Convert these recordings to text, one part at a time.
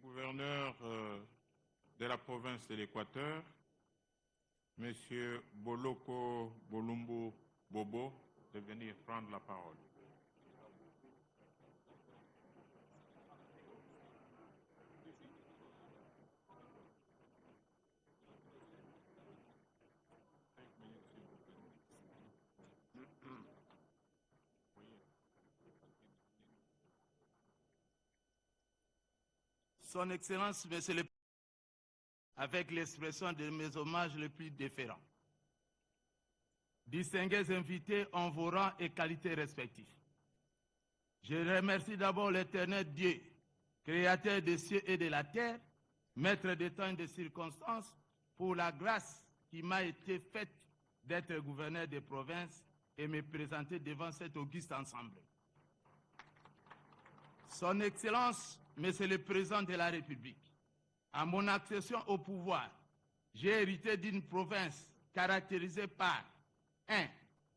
gouverneur de la province de l'Équateur, M. Boloko Bolumbu Bobo, de venir prendre la parole. Son Excellence, Monsieur le Président, avec l'expression de mes hommages les plus déférents. Distingués invités en vos rangs et qualités respectifs. Je remercie d'abord l'Éternel Dieu, créateur des cieux et de la terre, maître des temps et des circonstances, pour la grâce qui m'a été faite d'être gouverneur des provinces et me présenter devant cette auguste assemblée. Son Excellence, Monsieur le Président de la République, à mon accession au pouvoir, j'ai hérité d'une province caractérisée par 1.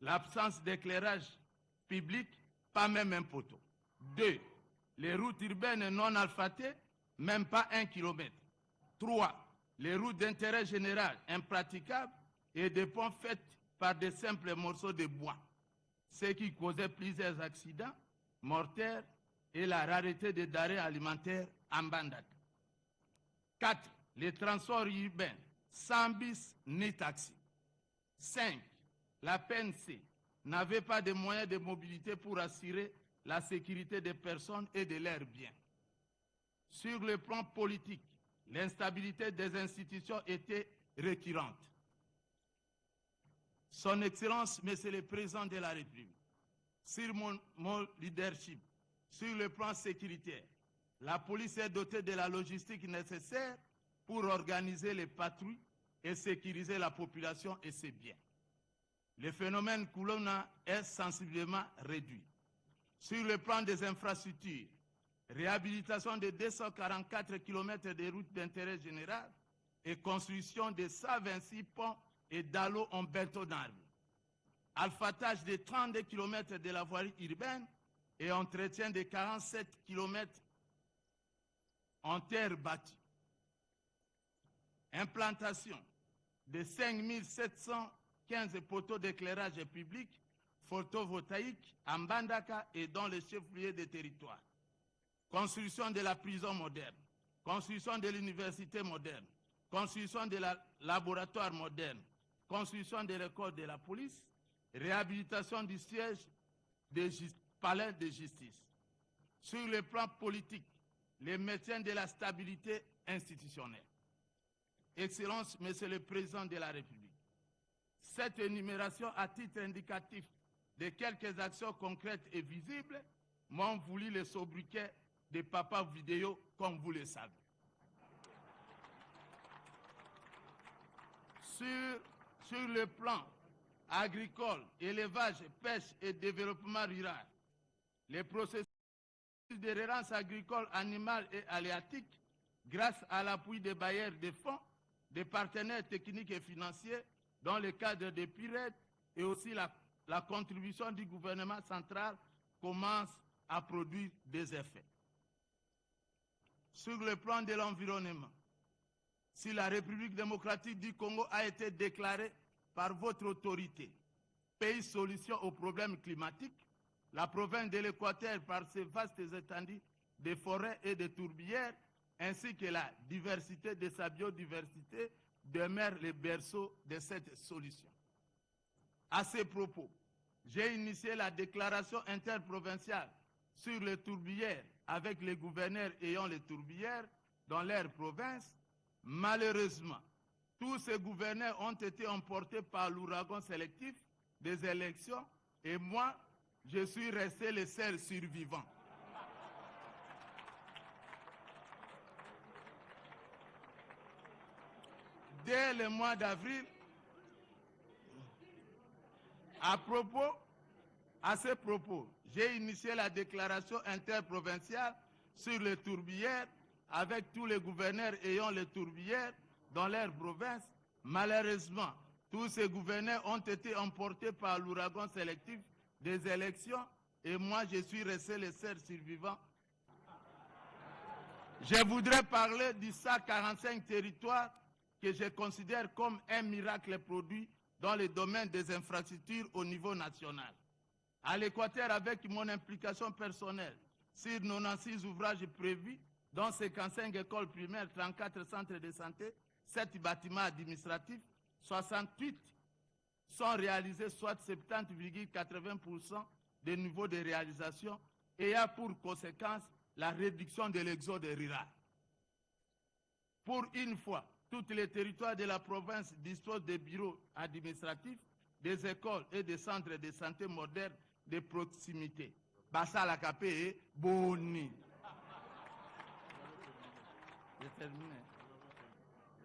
L'absence d'éclairage public, pas même un poteau. 2. Les routes urbaines non asphaltées, même pas 1 kilomètre. 3. Les routes d'intérêt général impraticables et des ponts faits par de simples morceaux de bois, ce qui causait plusieurs accidents mortels et la rareté des denrées alimentaires en bandade. 4. Les transports urbains, sans bus ni taxi. 5. La PNC n'avait pas de moyens de mobilité pour assurer la sécurité des personnes et de leurs biens. Sur le plan politique, l'instabilité des institutions était récurrente. Son Excellence, Monsieur le Président de la République, sur mon leadership, sur le plan sécuritaire, la police est dotée de la logistique nécessaire pour organiser les patrouilles et sécuriser la population et ses biens. Le phénomène Kulona est sensiblement réduit. Sur le plan des infrastructures, réhabilitation de 244 km de routes d'intérêt général et construction de 126 ponts et dallos en béton d'armes. Alphatage de 32 km de la voirie urbaine et entretien de 47 km en terre battue. Implantation de 5715 poteaux d'éclairage public photovoltaïque en Mbandaka et dans les chefs-lieux des territoires. Construction de la prison moderne, construction de l'université moderne, construction de la laboratoire moderne, construction de l'école de la police, réhabilitation du siège des palais de justice. Sur le plan politique, le maintien de la stabilité institutionnelle. Excellence, Monsieur le Président de la République, cette énumération à titre indicatif de quelques actions concrètes et visibles m'ont voulu le sobriquet de Papa Vidéo, comme vous le savez. Sur le plan agricole, élevage, pêche et développement rural, les processus de relance agricole, animale et halieutique, grâce à l'appui des bailleurs de fonds, des partenaires techniques et financiers, dans le cadre des PIRED et aussi la contribution du gouvernement central, commence à produire des effets. Sur le plan de l'environnement, si la République démocratique du Congo a été déclarée par votre autorité pays solution aux problèmes climatiques, la province de l'Équateur, par ses vastes étendues de forêts et de tourbières, ainsi que la diversité de sa biodiversité, demeure le berceau de cette solution. À ces propos, j'ai initié la déclaration interprovinciale sur les tourbières avec les gouverneurs ayant les tourbières dans leur province. Malheureusement, tous ces gouverneurs ont été emportés par l'ouragan sélectif des élections et moi, je suis resté le seul survivant. Dès le mois d'avril, à ce propos, j'ai initié la déclaration interprovinciale sur les tourbières avec tous les gouverneurs ayant les tourbières dans leur province. Malheureusement, tous ces gouverneurs ont été emportés par l'ouragan sélectif des élections et moi, je suis resté le seul survivant. Je voudrais parler du SAC 45 territoires que je considère comme un miracle produit dans le domaine des infrastructures au niveau national. À l'Équateur, avec mon implication personnelle sur 96 ouvrages prévus, dont 55 écoles primaires, 34 centres de santé, 7 bâtiments administratifs, 68 sont réalisés, soit 70,80% des niveaux de réalisation, et a pour conséquence la réduction de l'exode rural. Pour une fois, tous les territoires de la province disposent de bureaux administratifs, des écoles et des centres de santé modernes de proximité. Bassa la Capé, Boni. J'ai terminé.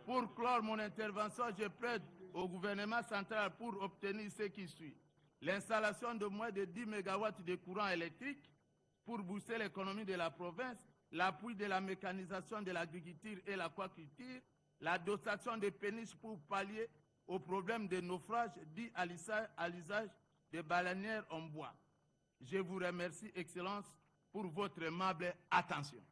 Pour clore mon intervention, je plaide au gouvernement central pour obtenir ce qui suit. L'installation de moins de 10 MW de courant électrique pour booster l'économie de la province, l'appui de la mécanisation de l'agriculture et l'aquaculture, la dotation de péniches pour pallier aux problèmes de naufrage dits à l'usage des baleinières en bois. Je vous remercie, Excellence, pour votre aimable attention.